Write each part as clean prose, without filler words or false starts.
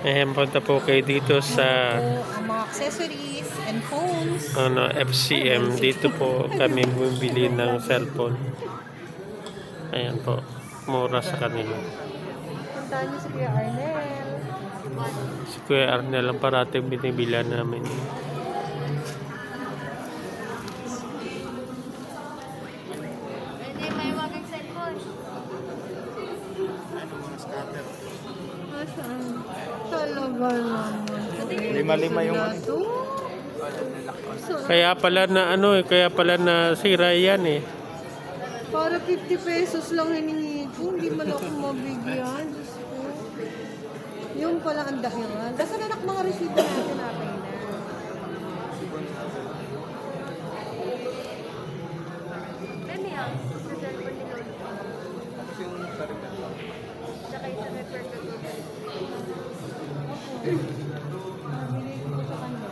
Ayan, punta po kayo dito sa Ang mga accessories and phones. FCM. Dito po kami bumili ng cellphone. Ayan po. Mura sa kanila. Puntahan niyo si Kuya Arnel. Si Kuya Arnel ang parating binibilan namin. Hindi, may wagang cellphone. Saan? Talaga naman. Lima-lima yung ito. Kaya pala na sira yan eh. Para 50 pesos lang hiningi ko. Hindi man ako mabigyan. Diyos ko. Yung pala ang dahilan. Kasi nanak mga resibo natin natin na. Ano yan? Sa cellphone ni Lolo. Tsaka yung sa network ko. Nabili ko sa kanya.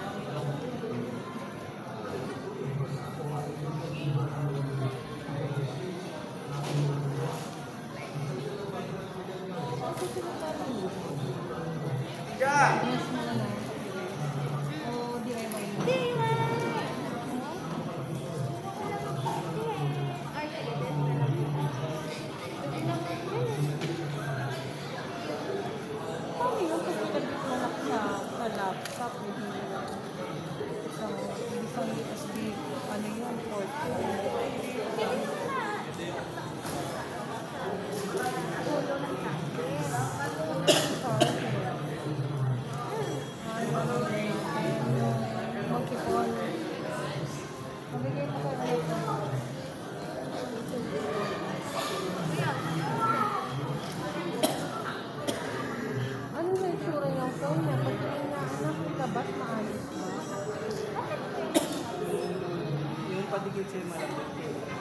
Yes, mga o DIY. Paano yung pagkakabit mo sa laptop? Isang USB, ano yun, port. Monkey-Ball. Mabigay mo ka rito. Ano na yung sura ng phone niya? Pagkain na anak, labas maayos ba? Yung padigil sa'yo malapit.